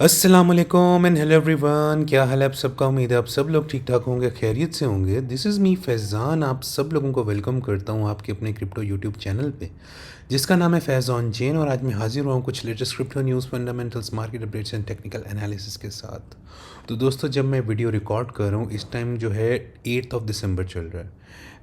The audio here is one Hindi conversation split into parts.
अस्सलामुअलैकुम एंड हेलो एवरीवन, क्या हाल है आप सबका। उम्मीद है आप सब लोग ठीक ठाक होंगे, खैरियत से होंगे। दिस इज़ मी फैज़ान, आप सब लोगों को वेलकम करता हूँ आपके अपने क्रिप्टो यूट्यूब चैनल पे जिसका नाम है फैज़ान जैन। और आज मैं हाजिर हुआ हूँ कुछ latest crypto news, fundamentals, market updates and technical analysis के साथ। तो दोस्तों, जब मैं वीडियो रिकॉर्ड कर रहा हूँ इस टाइम जो है 8 दिसंबर चल रहा है।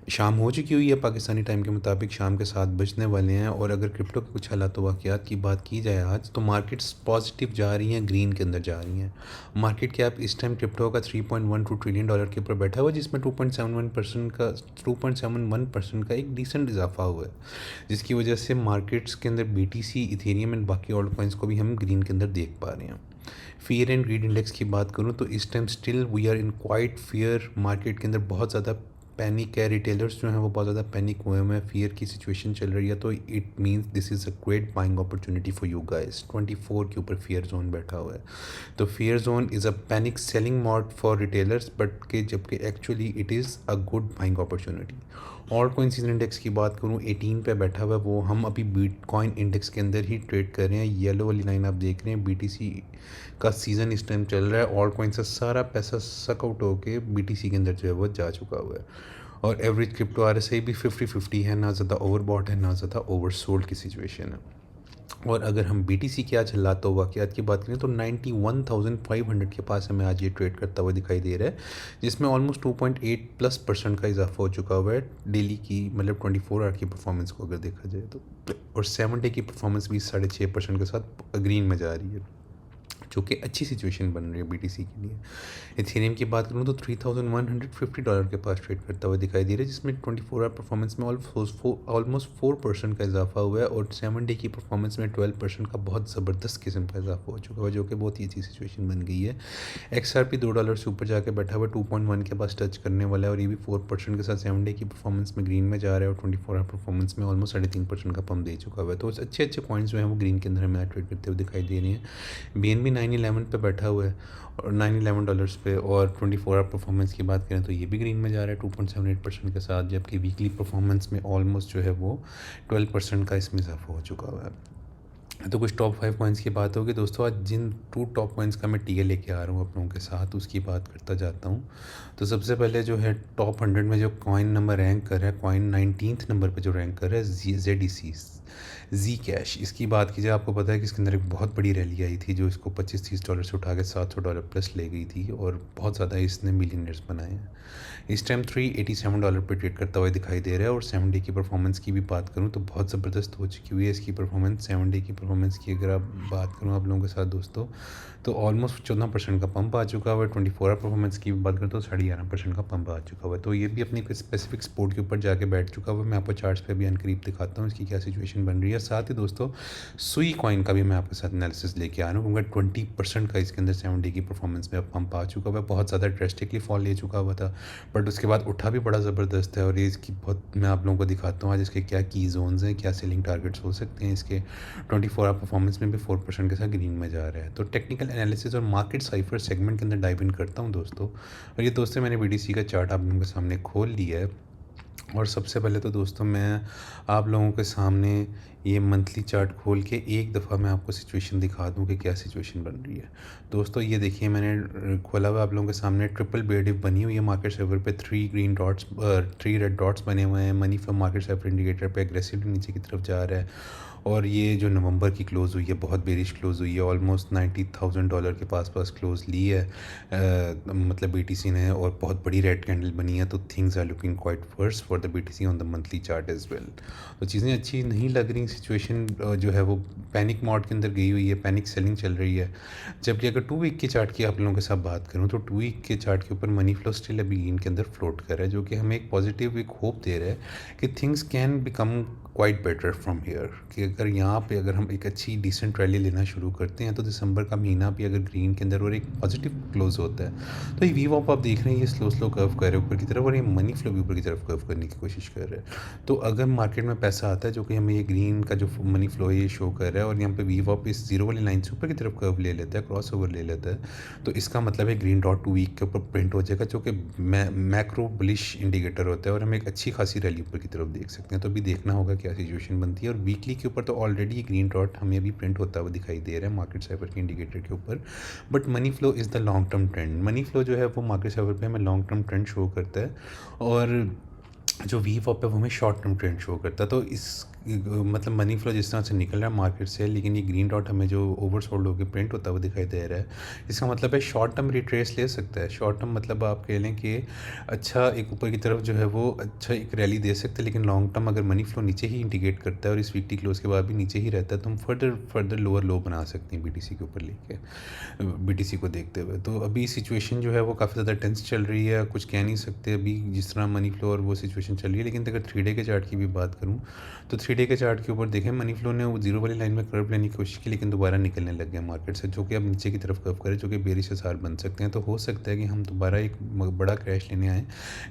शाम हो चुकी हुई है, पाकिस्तानी टाइम के मुताबिक शाम के 7 बजने वाले हैं। और अगर क्रिप्टो के कुछ हालात वाक़यात की बात की जाए आज, तो मार्केट्स पॉजिटिव जा रही हैं, ग्रीन के अंदर जा रही हैं। मार्केट कैप इस टाइम क्रिप्टो का $3.12 ट्रिलियन के ऊपर बैठा हुआ है, जिसमें 2.71% का एक डिसेंट इजाफा हुआ है, जिसकी वजह से मार्केट्स के अंदर BTC, इथेरियम एंड बाकी ऑल्ट कॉइन्स को भी हम ग्रीन के अंदर देख पा रहे हैं। फियर एंड ग्रीड इंडेक्स की बात करूँ तो इस time still we are in quite fear. Market के अंदर बहुत ज़्यादा पैनिक है, रिटेलर्स जो हैं वो बहुत ज़्यादा पैनिक हुए हुए हैं, फियर की सिचुएशन चल रही है। तो it means this is a great buying opportunity for you guys. 24 के ऊपर फियर जोन बैठा हुआ है। तो fear zone is a panic selling mode for retailers, but के जबकि actually it is a good buying opportunity. Alt coin season index की बात करूँ 18 पे बैठा हुआ है, वो हम अभी बिटकॉइन इंडेक्स के अंदर ही ट्रेड कर रहे हैं। येलो वाली लाइन आप देख रहे हैं, BTC का सीज़न इस टाइम चल रहा है। ऑल्ट कॉइन से सारा पैसा सक आउट होकर BTC के अंदर जो है वो जा चुका हुआ है। और एवरेज क्रिप्टो RSI भी 50-50 है, ना ज़्यादा ओवरबॉट है ना ज़्यादा ओवरसोल्ड की सिचुएशन है। और अगर हम BTC के आज हालात वाक़यात की बात करें तो 91,500 के पास हमें आज ये ट्रेड करता हुआ दिखाई दे रहा है, जिसमें ऑलमोस्ट 2.8+% का इजाफा हो चुका हुआ है डेली की, मतलब 24 आवर की परफॉर्मेंस को अगर देखा जाए तो। और 7 डे की परफॉर्मेंस भी 6.5% के साथ ग्रीन में जा रही है, जो कि अच्छी सिचुएशन बन रही है BTC के लिए। इथेरियम की बात करूँ तो $3,150 के पास ट्रेड करता हुआ दिखाई दे रहा है, जिसमें 24 आवर परफॉर्मेंस में ऑलमोस्ट 4% का इजाफा हुआ है। और 7 डे की परफॉर्मेंस में 12% का बहुत ज़बरदस्त किस्म का इजाफा हो चुका है, जो कि बहुत ही अच्छी सिचुएशन बन गई है। XRP $2 से ऊपर जाके बैठा हुआ 2.1 के पास टच करने वाला है, और ये भी 4% के साथ 7 डे की परफॉर्मेंस में ग्रीन में जा रहा है। और 24 आवर परफॉर्मेंस में ऑलमोस्ट 3.5% का पंप दे चुका हुआ है। तो अच्छे अच्छे पॉइंट्स जो हैं वो ग्रीन के अंदर हमें ट्रेड करते हुए दिखाई दे रही हैं। BNB 911 पे बैठा हुआ है और $911 पे। और 24 आवर परफॉर्मेंस की बात करें तो ये भी ग्रीन में जा रहा है 2.78% के साथ, जबकि वीकली परफॉर्मेंस में ऑलमोस्ट जो है वो 12% का इसमें इजाफा हो चुका हुआ है। तो कुछ टॉप 5 पॉइंट्स की बात होगी दोस्तों। आज जिन 2 टॉप पॉइंट्स का मैं टीए लेके आ रहा हूँ आप लोगों के साथ, उसकी बात करता जाता हूँ। तो सबसे पहले जो है टॉप 100 में जो कॉइन नंबर रैंक कर रहा है, कॉइन 19th नंबर पे जो रैंक कर रहा है, ZEC, जी कैश। इसकी बात की जाए, आपको पता है कि इसके अंदर एक बहुत बड़ी रैली आई थी जो इसको $25-30 से उठा के $700 प्लस ले गई थी, और बहुत ज़्यादा इसने मिलियनर्स बनाए हैं। इस टाइम $387 पे ट्रेड करता हुआ दिखाई दे रहा है। और 7 डे की परफॉर्मेंस की भी बात करूँ तो बहुत ज़बरदस्त हो चुकी हुई है इसकी परफॉर्मेंस। 7 डे की परफॉर्मेंस की अगर आप बात करूँ आप लोगों के साथ दोस्तों, तो ऑलमोस्ट 14% का पंप आ चुका हुआ है। 24 आवर परफॉर्मेंस की भी बात करूँ तो 11.5% का पंप आ चुका हुआ है। तो ये भी अपनी स्पेसिफिक स्पोर्ट के ऊपर जाके बैठ चुका हुआ है। मैं आपको चार्ट्स पे भी अनकरीब दिखाता हूँ इसकी क्या सिचुएशन बन रही है। साथ ही दोस्तों सुई कॉइन का भी मैं आपके साथ एनालिसिस लेके आ रहा हूँ, क्योंकि 20% का इसके अंदर 7 डे की परफॉर्मेंस में अब पंप आ चुका हुआ है। बहुत ज़्यादा ड्रेस्टिकली फॉल ले चुका हुआ था, बट उसके बाद उठा भी बड़ा ज़बरदस्त है। और ये इसकी बहुत, मैं आप लोगों को दिखाता हूँ आज इसके क्या की जोन्स हैं, क्या सेलिंग टारगेट्स हो सकते हैं इसके। 24 आवर परफॉर्मेंस में भी 4% के साथ ग्रीन में जा रहा है। तो टेक्निकल एनालिसिस और मार्केट साइफर सेगमेंट के अंदर डाइव इन करता हूँ दोस्तों। और ये दोस्तों मैंने BTC का चार्ट आप लोगों के सामने खोल लिया है। और सबसे पहले तो दोस्तों मैं आप लोगों के सामने ये मंथली चार्ट खोल के एक दफ़ा मैं आपको सिचुएशन दिखा दूं कि क्या सिचुएशन बन रही है। दोस्तों ये देखिए, मैंने खोला हुआ आप लोगों के सामने ट्रिपल बेडिव बनी हुई है मार्केट सेवर पे। 3 रेड डॉट्स बने हुए हैं। Money from market saver indicator पे एग्रेसिवली नीचे की तरफ जा रहा है। और ये जो नवंबर की क्लोज़ हुई है बहुत बेरिश क्लोज़ हुई है, ऑलमोस्ट $90,000 के पास क्लोज़ ली है मतलब BTC ने, और बहुत बड़ी रेड कैंडल बनी है। तो things are looking quite worse for the BTC on the monthly chart as well. तो चीज़ें अच्छी नहीं लग रही। सिचुएशन जो है वो पैनिक मोड के अंदर गई हुई है, पैनिक सेलिंग चल रही है। जबकि अगर 2 वीक के चार्ट की आप लोगों के साथ बात करूँ तो 2 वीक के चार्ट के ऊपर मनी फ्लो स्टिल अभी इनके अंदर फ्लोट कर रहा है, जो कि हमें एक पॉजिटिव एक होप दे रहा है कि things can become quite better from here. कि अगर यहाँ पे अगर हम एक अच्छी डिसेंट रैली लेना शुरू करते हैं तो दिसंबर का महीना भी अगर ग्रीन के अंदर और एक पॉजिटिव क्लोज होता है, तो ये वीवॉप आप देख रहे हैं ये स्लो कर्व कर रहे हैं ऊपर की तरफ, और ये मनी फ्लो भी ऊपर की तरफ कर्व करने की कोशिश कर रहा है। तो अगर मार्केट में पैसा आता है जो कि हमें ये ग्रीन का जो मनी फ्लो है ये शो कर रहा है, और यहाँ पे वीवॉप इस जीरो वाली लाइन से ऊपर की तरफ कर्व ले लेता है, क्रॉस ओवर ले लेता है, तो इसका मतलब है ग्रीन डॉट 2 वीक के ऊपर प्रिंट हो जाएगा, जो कि मैक्रो बुलिश इंडिकेटर होता है, और हम एक अच्छी खासी रैली ऊपर की तरफ देख सकते हैं। तो अभी देखना होगा क्या सिचुएशन बनती है। और वीकली के ऊपर तो ऑलरेडी ग्रीन डॉट हमें अभी प्रिंट होता हुआ दिखाई दे रहा है मार्केट साइफर के इंडिकेटर के ऊपर। But money flow is the long term trend. Money flow जो है वो मार्केट साइफर पे हमें लॉन्ग टर्म ट्रेंड शो करता है, और जो वी वॉप है वो हमें शॉर्ट टर्म ट्रेंड शो करता है। तो इस मतलब मनी फ्लो जिस तरह से निकल रहा है मार्केट से, लेकिन ये ग्रीन डॉट हमें जो ओवरसोल्ड होकर प्रिंट होता हुआ दिखाई दे रहा है, इसका मतलब है शॉर्ट टर्म रिट्रेस ले सकता है। शॉर्ट टर्म मतलब आप कह लें कि अच्छा एक ऊपर की तरफ जो है वो अच्छा एक रैली दे सकते हैं, लेकिन लॉन्ग टर्म अगर मनी फ्लो नीचे ही इंडिकेट करता है और इस वीकली क्लोज के बाद भी नीचे ही रहता है, तो हम फर्दर लोअर लो बना सकते हैं बीटीसी के ऊपर लेके, बीटीसी को देखते हुए। तो अभी सिचुएशन जो है वो काफ़ी ज़्यादा टेंस चल रही है, कुछ कह नहीं सकते अभी जिस तरह मनी फ्लो और वो सिचुएशन चल रही है। लेकिन अगर 3 डे के चार्ट की भी बात करूँ तो 3 डे के चार्ट के ऊपर देखें, मनी फ्लो ने वो जीरो वाली लाइन में कर्व लेने की कोशिश की, लेकिन दोबारा निकलने लग गया मार्केट से, जो कि अब नीचे की तरफ कर्व करे, जो कि बेरिश आसार बन सकते हैं। तो हो सकता है कि हम दोबारा एक बड़ा क्रैश लेने आएँ।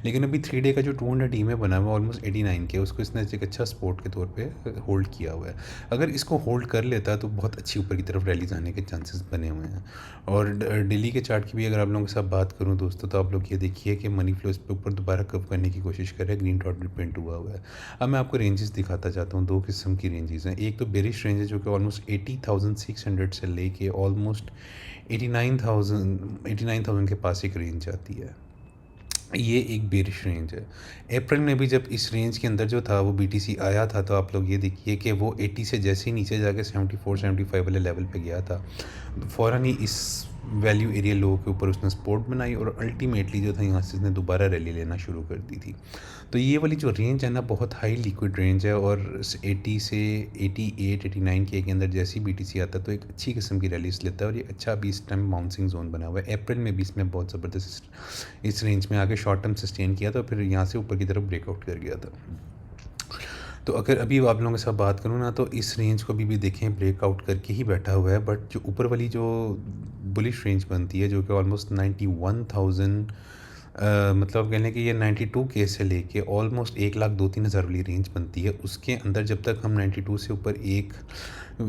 लेकिन अभी 3 डे का जो 200 EMA बना हुआ है ऑलमोस्ट 89 के, उसको इसने एक अच्छा सपोर्ट के तौर पर होल्ड किया हुआ है। अगर इसको होल्ड कर लेता है तो बहुत अच्छी ऊपर की तरफ रैलीज आने के चांसेस बने हुए हैं। और डेली के चार्ट की भी अगर आप लोगों के साथ बात करूं दोस्तों, तो आप लोग ये देखिए कि मनी फ्लो इस पे ऊपर दोबारा कर्व करने की कोशिश कर रहा है, ग्रीन डॉट भी प्रिंट हुआ है। अब मैं आपको रेंजेस दिखाता चाहता हूँ। दो किस्म की रेंजेस हैं। एक तो बेरिश रेंज है जो कि ऑलमोस्ट 80,600 से लेके ऑलमोस्ट 89,000 के पास एक रेंज आती है। ये एक बेरिश रेंज है। अप्रैल में भी जब इस रेंज के अंदर जो था वो बीटीसी आया था, तो आप लोग ये देखिए कि वो 80 से जैसे ही नीचे जाके 74-75 वाले लेवल पे गया था, फ़ौरन ही इस वैल्यू एरिया लो के ऊपर उसने सपोर्ट बनाई और अल्टीमेटली जो था यहाँ से इसने दोबारा रैली लेना शुरू कर दी थी। तो ये वाली जो रेंज है ना, बहुत हाई लिक्विड रेंज है, और 80 से 88-89 के अंदर जैसी बीटीसी आता है तो एक अच्छी किस्म की रैलीज लेता है, और ये अच्छा भी इस टाइम बाउंसिंग जोन बना हुआ है। अप्रैल में भी इसमें बहुत ज़बरदस्त इस रेंज में आके शॉर्ट टर्म सस्टेन किया था, फिर यहाँ से ऊपर की तरफ ब्रेकआउट कर गया था। तो अगर अभी आप लोगों के साथ बात करूँ ना, तो इस रेंज को भी देखें ब्रेकआउट करके ही बैठा हुआ है, बट जो ऊपर वाली जो बुलिश रेंज बनती है जो कि ऑलमोस्ट 91,000 मतलब कह लें कि ये 92K से लेके ऑलमोस्ट 1,02,000-3,000 वाली रेंज बनती है। उसके अंदर जब तक हम 92 से ऊपर एक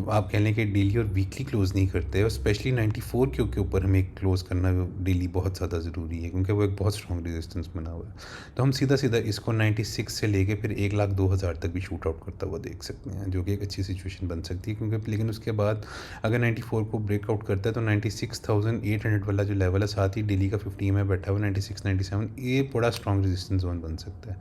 आप कह लें कि डेली और वीकली क्लोज़ नहीं करते, और स्पेशली 94 के ऊपर हमें क्लोज़ करना डेली बहुत ज़्यादा ज़रूरी है, क्योंकि वो एक बहुत स्ट्रॉन्ग रेजिस्टेंस बना हुआ है। तो हम सीधा सीधा इसको 96 से लेके फिर 1,02,000 तक भी शूट आउट करता हुआ देख सकते हैं, जो कि एक अच्छी सिचुएशन बन सकती है। क्योंकि लेकिन उसके बाद अगर 94 को ब्रेकआउट करता है तो 96,800 वाला जो लेवल है, साथ ही डेली का 50 में बैठा हुआ 96-97, ये बड़ा स्ट्रॉन्ग रेजिस्टेंस जोन बन सकता है।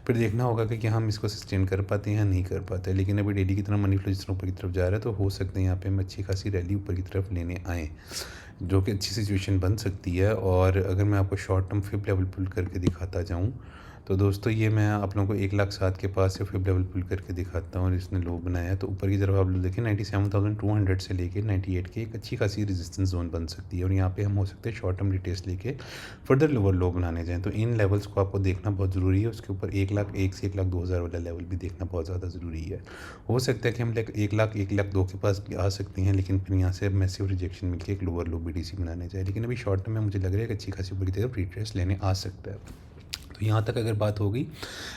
फिर देखना होगा कि क्या हम इसको सस्टेन कर पाते हैं या नहीं कर पाते। लेकिन अभी डेली की तरह मनी फ्लो जिस तरह ऊपर की तरफ जा रहा है, तो हो सकते हैं यहाँ पे हम अच्छी खासी रैली ऊपर की तरफ लेने आएँ, जो कि अच्छी सिचुएशन बन सकती है। और अगर मैं आपको शॉर्ट टर्म फिब लेवल पुल करके दिखाता जाऊँ, तो दोस्तों ये मैं आप लोगों को 1,07,000 के पास से फिब लेवल पुल करके दिखाता हूँ, और इसने लो बनाया है। तो ऊपर की तरफ आप लोग देखें 97,200 से लेके 98 के एक अच्छी खासी रेजिस्टेंस जोन बन सकती है, और यहाँ पे हम हो सकते हैं शॉर्ट टर्म रिटेस्ट लेके फर्दर लोअर लो बनाने जाएँ। तो इन लेवल्स को आपको देखना बहुत ज़रूरी है। उसके ऊपर 1,01,000 से 1,02,000 वाला लेवल भी देखना बहुत ज़्यादा ज़रूरी है। हो सकता है कि हम 1,02,000 के पास भी आ सकते हैं, लेकिन फिर यहाँ से मैसिव रिजेक्शन मिलकर एक लोअर लो बीटीसी बनाने जाए। लेकिन अभी शॉर्ट टर्म में मुझे लग रहा है कि अच्छी खासी ऊपर की तरफ रिट्रेस लेने आ सकता है। तो यहाँ तक अगर बात होगी,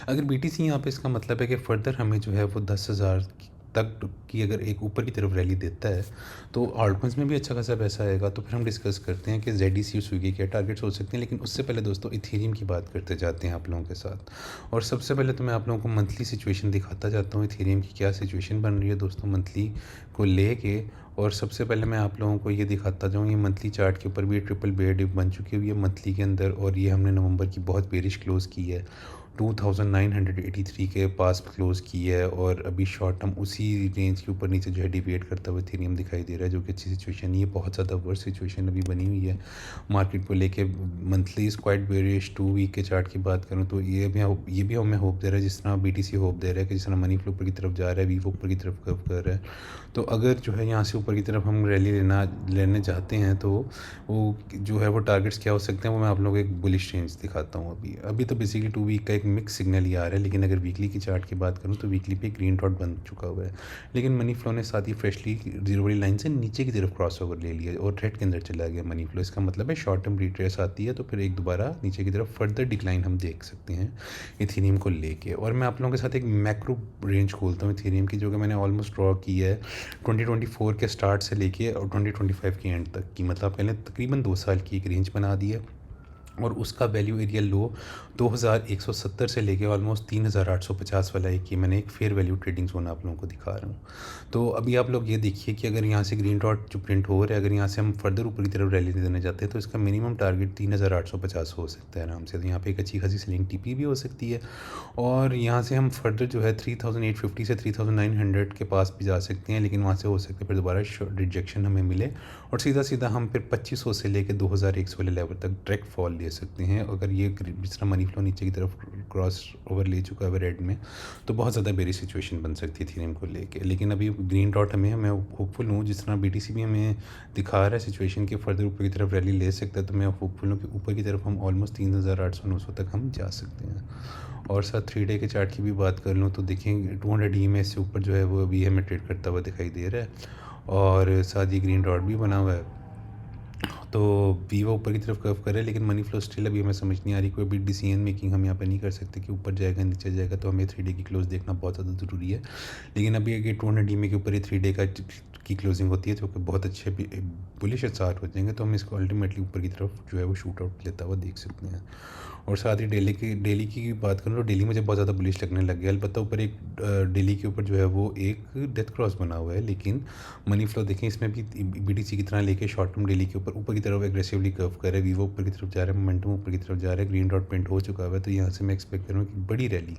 अगर बीटीसी यहाँ पे इसका मतलब है कि फ़र्दर हमें जो है वो 10,000 तक की अगर एक ऊपर की तरफ रैली देता है, तो ऑल्टकॉइन्स में भी अच्छा खासा पैसा आएगा। तो फिर हम डिस्कस करते हैं कि ZDC और स्विगी के टारगेट्स हो सकते हैं। लेकिन उससे पहले दोस्तों इथेरियम की बात करते जाते हैं आप लोगों के साथ। और सबसे पहले तो मैं आप लोगों को मंथली सिचुएशन दिखाता जाता हूँ, इथेरियम की क्या सिचुएशन बन रही है दोस्तों मंथली को ले के। और सबसे पहले मैं आप लोगों को ये दिखाता जाऊँ, ये मंथली चार्ट के ऊपर भी ये ट्रिपल बेयर डिप बन चुकी हुई है मंथली के अंदर, और ये हमने नवंबर की बहुत बेरिश क्लोज़ की है, 2,983 के पास क्लोज़ की है। और अभी शॉर्ट टर्म उसी रेंज के ऊपर नीचे जो है डिवेट करता हुआ इथेरियम दिखाई दे रहा है, जो कि अच्छी सिचुएशन है। ये बहुत ज़्यादा वर्स्ट सिचुएशन अभी बनी हुई है मार्केट को लेके। Monthly is quite bearish. 2 week के चार्ट की बात करूँ तो ये भी हमें होप दे रहा है, जिस तरह BTC होप दे रहा है कि जिस तरह मनी फ्लो ऊपर की तरफ जा रहा है, वीवो ऊपर की तरफ कर्व कर रहा है। तो अगर जो है यहाँ से ऊपर की तरफ हम रैली लेने चाहते हैं, तो वो जो है वो टारगेट्स क्या हो सकते हैं, वो मैं आप लोगों को एक बुलिश रेंज दिखाता हूँ। अभी तो बेसिकली 2 वीक का एक मिक्स सिग्नल ही आ रहा है। लेकिन अगर वीकली की चार्ट की बात करूँ तो वीकली पे ग्रीन डॉट बन चुका हुआ है, लेकिन मनी फ्लो ने साथ ही फ्रेशली जीरो वाली लाइन से नीचे की तरफ क्रॉस ओवर ले लिया और रेड के अंदर चला गया मनी फ्लो। इसका मतलब है शॉर्ट टर्म रिट्रेस आती है तो फिर एक दोबारा नीचे की तरफ फर्दर डिक्लाइन हम देख सकते हैं इथेरियम को लेके। और मैं आप लोगों के साथ एक मैक्रो रेंज खोलता हूँ इथेरियम की, जो कि मैंने ऑलमोस्ट ड्रॉ की है 2024 के स्टार्ट से लेके और 2025 के एंड तक की, मतलब पहले तकरीबन 2 साल की एक रेंज बना दी है। और उसका वैल्यू एरिया लो 2170 से लेके ऑलमोस्ट 3850 वाला एक, ये मैंने एक फेयर वैल्यू ट्रेडिंग जोन आप लोगों को दिखा रहा हूँ। तो अभी आप लोग ये देखिए कि अगर यहाँ से ग्रीन डॉट जो प्रिंट हो रहा है, अगर यहाँ से हम फर्दर ऊपर की तरफ रैली देने जाते हैं तो इसका मिनिमम टारगेट 3850 हो सकता है आराम से। तो यहाँ पे एक अच्छी खासी सेलिंग टीपी भी हो सकती है, और यहाँ से हम फर्दर जो है 3850 से 3900 के पास भी जा सकते हैं, लेकिन वहाँ से हो सकता है फिर दोबारा रिजेक्शन हमें मिले और सीधा सीधा हम फिर 2500 से लेकर 2100 वाले लेवल तक डायरेक्ट फॉल ले सकते हैं। अगर ये जिस तरह मनी फ्लो नीचे की तरफ क्रॉस ओवर ले चुका है रेड में, तो बहुत ज़्यादा बेरी सिचुएशन बन सकती है इथेरियम को लेके। लेकिन अभी ग्रीन डॉट हमें, मैं होपफुल हूँ, जिस तरह BTC भी हमें दिखा रहा है सिचुएशन के फर्दर ऊपर की तरफ रैली ले सकता है, तो मैं होपफुल हूँ कि ऊपर की तरफ हम ऑलमोस्ट 3800-900 तक हम जा सकते हैं। और साथ 3 डे के चार्ट की भी बात कर लूँ तो देखें 200 EMA से ऊपर जो है वो अभी हमें ट्रेड करता हुआ दिखाई दे रहा है, और साथ ही ग्रीन डॉट भी बना हुआ है। तो वीवो ऊपर की तरफ कर्व कर रहा है, लेकिन मनी फ्लो स्टिल अभी हमें समझ नहीं आ रही। कोई भी डिसीजन मेकिंग हम यहाँ पे नहीं कर सकते कि ऊपर जाएगा नीचे जाएगा, तो हमें 3 डे की क्लोज देखना बहुत ज़्यादा ज़रूरी है। लेकिन अभी अगर 200 EMA के ऊपर ही 3 डे की क्लोजिंग होती है तो बहुत अच्छे बुलिश स्टार्ट हो जाएंगे, तो हम इसको अल्टीमेटली ऊपर की तरफ जो है वो शूट आउट लेता हुआ देख सकते हैं। और साथ ही डेली की बात करूँ तो डेली मुझे बहुत ज़्यादा बुलिश लगने लग गया। अलबत्ता ऊपर एक डेली के ऊपर जो है वो एक डेथ क्रॉस बना हुआ है, लेकिन मनी फ्लो देखें इसमें भी BTC की तरह लेके शॉर्ट टर्म डेली के ऊपर की तरफ एग्रेसिवली कर्व कर रहा है। वीवो ऊपर की तरफ जा रहा है, मोमेंटम ऊपर की तरफ जा रहा है, ग्रीन डॉट प्रिंट हो चुका है। तो यहाँ से मैं एक्सपेक्ट करूँ कि बड़ी रैली,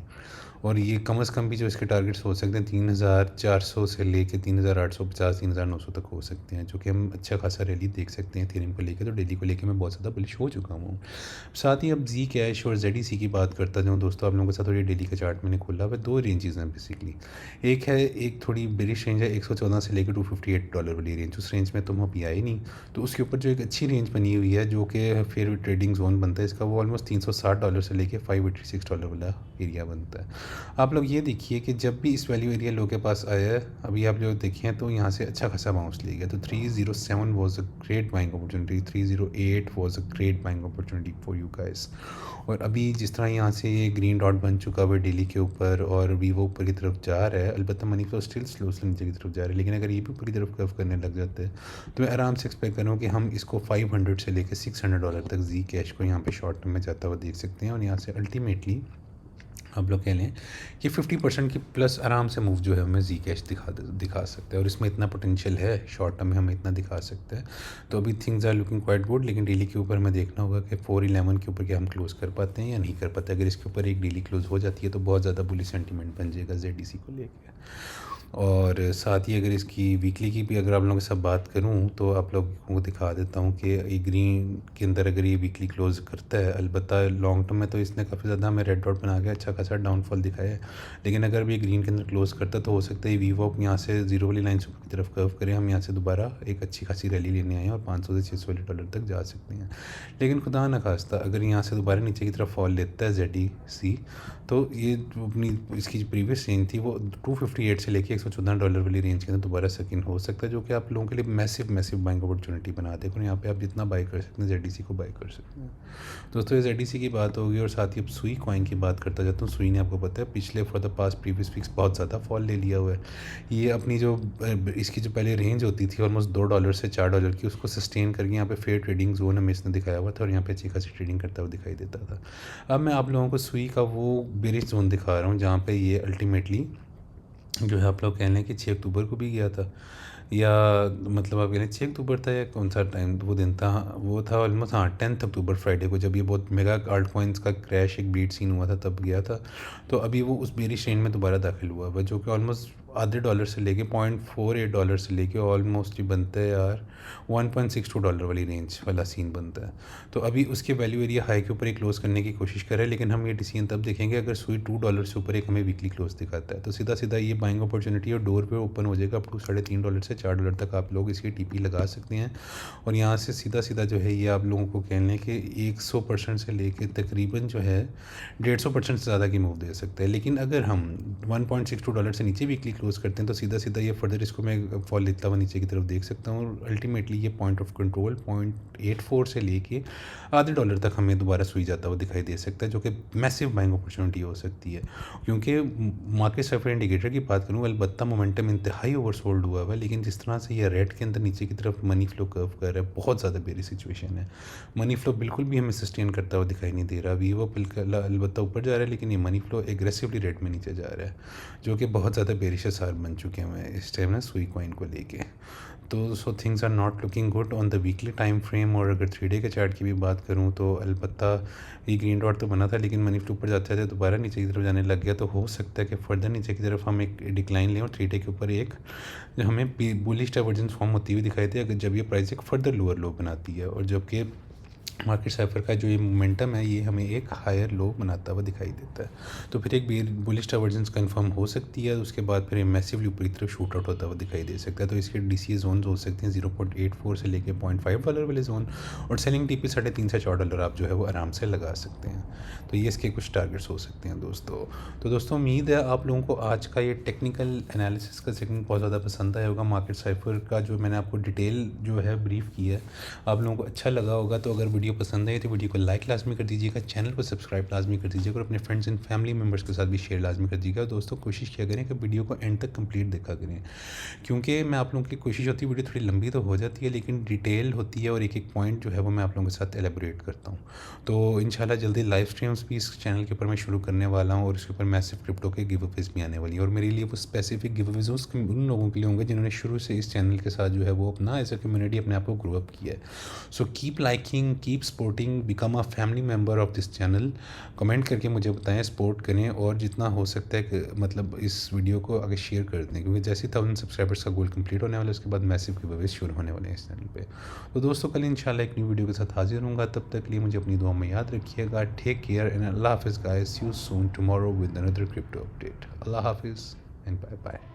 और ये कम से कम भी जो इसके टारगेट्स हो सकते हैं 3400 से लेके 3850 3900 तक हो सकते हैं, जो कि हम अच्छा खासा रैली देख सकते हैं इथेरियम को लेके। तो डेली को लेके मैं बहुत ज़्यादा बुलिश हो चुका हूँ। साथ ही अब जी कैश और ZEC की बात करता जाऊँ दोस्तों आप लोगों के साथ। और ये डेली का चार्ट मैंने खोला हुआ है, 2 रेंजेस हैं बेसिकली। एक है, एक थोड़ी बेरिश रेंज है 114 से लेकर $258 वाली रेंज, उस रेंज में तुम अभी आए नहीं। तो उसके ऊपर जो एक अच्छी रेंज बनी हुई है जो कि फिर ट्रेडिंग जोन बनता है इसका, वो ऑलमोस्ट $360 से लेकर $586 वाला एरिया बनता है। आप लोग ये देखिए कि जब भी इस वैल्यू एरिया लो के पास आया है, अभी आप जो देखें तो यहाँ से अच्छा खासा बाउंस ले गया। तो 307 was a great buying opportunity, 308 was a great buying opportunity for you guys. और अभी जिस तरह यहाँ से ये ग्रीन डॉट बन चुका हुआ डेली के ऊपर और वीवो ऊपर की तरफ जा रहा है, अलबत्ता मनी फ्लो स्टिल स्लो नीचे की तरफ जा रहा है, लेकिन अगर ये भी ऊपर की तरफ कर्व करने लग जाता है तो मैं आराम से एक्सपेक्ट कर रहा हूँ कि हम इसको $500 से लेकर $600 तक जी कैश को यहाँ पे शॉर्ट टर्म में जाता हुआ देख सकते हैं। और यहाँ से अल्टीमेटली आप लोग कह लें कि 50% की प्लस आराम से मूव जो है हमें जी कैश दिखा सकते हैं, और इसमें इतना पोटेंशियल है शॉर्ट टर्म में हमें इतना दिखा सकते हैं। तो अभी things are looking quite good, लेकिन डेली के ऊपर हमें देखना होगा कि 411 के ऊपर क्या हम क्लोज़ कर पाते हैं या नहीं कर पाते। अगर इसके ऊपर एक डेली क्लोज हो जाती है तो बहुत ज़्यादा बुलिश सेंटीमेंट बन जाएगा ZEC को लेकर। और साथ ही अगर इसकी वीकली की भी अगर आप लोगों के साथ बात करूं तो आप लोगों को दिखा देता हूं कि ये ग्रीन के अंदर अगर ये वीकली क्लोज करता है, अलबत्ता लॉन्ग टर्म में तो इसने काफ़ी ज़्यादा हमें रेड डॉट बना के अच्छा खासा डाउनफॉल दिखाया है। लेकिन अगर भी ग्रीन के अंदर क्लोज करता है तो हो सकता है वीवो यहाँ से जीरो वाली लाइन की तरफ कर्व करें, हम यहाँ से दोबारा एक अच्छी खासी रैली लेने आए और 500 से 600 वाले डॉलर तक जा सकते हैं। लेकिन खुदा न खास्ता अगर यहाँ से दोबारा नीचे की तरफ फॉल लेता है ZEC, तो ये अपनी इसकी जो प्रीवियस रेंज थी वो 258 से लेके $114 वाली रेंज के अंदर दोबारा सेकंड हो सकता है, जो कि आप लोगों के लिए मैसिव बाइंग अपॉर्चुनिटी बना देगा। और यहाँ पे आप जितना बाई कर सकते हैं ZEC को बाई कर सकते हैं। दोस्तों ये ZEC की बात होगी, और साथ ही अब सुई कॉइन की बात करता जाता हूँ। सुई ने आपको पता है पिछले for the past previous weeks बहुत ज़्यादा फॉल ले लिया हुआ है। ये अपनी जो इसकी जो पहले रेंज होती थी ऑलमोस्ट $2 से $4 की, उसको सस्टेन करके यहाँ पे फेयर ट्रेडिंग जोन हमें इसने दिखाया हुआ था और यहाँ पे अच्छी खासी ट्रेडिंग करता हुआ दिखाई देता था। अब मैं आप लोगों को सुई का वो बेरिश जोन दिखा रहा हूँ जहाँ पे ये अल्टीमेटली जो है आप लोग कह लें कि 6 अक्टूबर को भी गया था, या मतलब आप कह लें 6 अक्टूबर था या कौन सा टाइम वो दिन था, वो था ऑलमोस्ट 10 अक्टूबर फ्राइडे को, जब ये बहुत मेगा आल्ट कॉइन्स का क्रैश एक बीट सीन हुआ था तब गया था। तो अभी वो उस बेरिश रेंज में दोबारा दाखिल हुआ है, जो कि ऑलमोस्ट आधे डॉलर से लेके $0.48 से लेके ऑलमोस्ट ही बनता है यार $1.62 वाली रेंज वाला सीन बनता है। तो अभी उसके वैल्यू एरिया हाई के ऊपर ही क्लोज करने की कोशिश कर रहे हैं, लेकिन हम ये डिसीजन तब देखेंगे अगर सुई $2 से ऊपर एक हमें वीकली क्लोज दिखाता है, तो सीधा सीधा ये बाइंग अपॉर्चुनिटी और डोर पे ओपन हो जाएगा अप टू $3.5 से $4 तक आप लोग इसकी TP लगा सकते हैं। और यहाँ से सीधा सीधा जो है ये आप लोगों को कह लें कि 100% से लेके तकरीबन जो है 150% से ज़्यादा की मूव दे सकता है। लेकिन अगर हम $1.62 से नीचे वीकली क्लोज करते हैं तो सीधा सीधा ये फर्दर इसको मैं फॉल लेता हुआ नीचे की तरफ देख सकता हूँ, और अल्टीमेटली ये पॉइंट ऑफ कंट्रोल 0.84 से लेके आधे डॉलर तक हमें दोबारा सुई जाता हुआ दिखाई दे सकता है, जो कि मैसिव बाइंग अपॉर्चुनिटी हो सकती है। क्योंकि मार्केट सफर इंडिकेटर की बात करूँ, अलबत्ता मोमेंटम इंतहाई ओवरसोल्ड हुआ हुआ है, लेकिन जिस तरह से ये रेड के अंदर नीचे की तरफ मनी फ्लो कर्व कर रहा है, बहुत ज़्यादा बेरी सिचुएशन है। मनी फ्लो बिल्कुल भी हमें सस्टेन करता हुआ दिखाई नहीं दे रहा। वीवो बिल्कुल अलबत्ता ऊपर जा रहा है, लेकिन ये मनी फ्लो एग्रेसिवली रेट में नीचे जा रहा है, जो कि बहुत ज़्यादा बेरिश आसार बन चुके हैं इस टाइम ना सुई कॉइन को लेके। तो so things are not looking good on the weekly time frame. और अगर 3 डे के चार्ट की भी बात करूँ तो अलबत्ता ये ग्रीन डॉट तो बना था, लेकिन मनी फ्लो ऊपर जाते जाते दोबारा नीचे की तरफ जाने लग गया, तो हो सकता है कि फर्दर नीचे की तरफ हम एक डिक्लाइन लें और 3 डे के ऊपर एक जो हमें बुलिश डाइवर्जेंस फॉर्म होती हुई दिखाई दे, अगर जब ये प्राइस एक फर्दर लोअर लो बनाती है, और जबकि मार्केट साइफर का जो ये मोमेंटम है ये हमें एक हायर लो बनाता हुआ दिखाई देता है, तो फिर एक बुलिश डाइवर्जेंस कंफर्म हो सकती है। उसके बाद फिर मैसिवली ऊपर की तरफ शूट आउट होता हुआ दिखाई दे सकता है। तो इसके DCA जोन हो सकते हैं 0.84 से लेके $0.5 वाले जोन, और सेलिंग TP 3.5 से $4 आप जो है वो आराम से लगा सकते हैं। तो ये इसके कुछ टारगेट्स हो सकते हैं दोस्तों। तो दोस्तों उम्मीद है आप लोगों को आज का ये टेक्निकल एनालिसिस का सेगमेंट बहुत ज़्यादा पसंद आया होगा। मार्केट साइफर का जो मैंने आपको डिटेल जो है ब्रीफ की है, आप लोगों को अच्छा लगा होगा। तो अगर वीडियो पसंद है तो वीडियो को लाइक लाजमी कर दीजिएगा, चैनल को सब्सक्राइब लाजमी कर दीजिएगा, और अपने फ्रेंड्स एंड फैमिली मेम्बर्स के साथ भी शेयर लाजमी कर दीजिएगा। दोस्तों कोशिश किया करें कि वीडियो को एंड तक कंप्लीट देखा करें, क्योंकि मैं आप लोगों की कोशिश होती है, वीडियो थोड़ी लंबी तो हो जाती है लेकिन डिटेल होती है, और एक एक पॉइंट जो है वो मैं आप लोगों के साथ एलेबोरेट करता हूँ। तो इंशाल्लाह जल्दी लाइव स्ट्रीम्स भी इस चैनल के ऊपर मैं शुरू करने वाला हूँ, और इसके ऊपर मैसिव क्रिप्टो के गिव अवेज भी आने वाली है, और मेरे लिए वो स्पेसिफिक गिव अवेज उन लोगों के लिए होंगे जिन्होंने शुरू से इस चैनल के साथ जो है वो अपना एज ए कम्युनिटी अपने आप को ग्रो अप किया है। So keep liking, keep supporting, become a family member of this channel. Comment करके मुझे बताएं, सपोर्ट करें, और जितना हो सकता है कि मतलब इस वीडियो को आगे शेयर कर दें, क्योंकि जैसे ही 1000 सब्सक्राइबर्स का गोल कंप्लीट होने वाला है उसके बाद मैसिव गिव अवेज शुरू होने वाले हैं इस चैनल पे। तो दोस्तों कल इंशाल्लाह एक न्यू वीडियो के साथ हाजिर होऊंगा, तब तक के लिए मुझे अपनी दुआ में याद रखिएगा। टेक केयर एंड अल्लाह हाफिज़ guys, see you soon tomorrow with another crypto update. अल्लाह हाफिज़ एंड बाय बाय।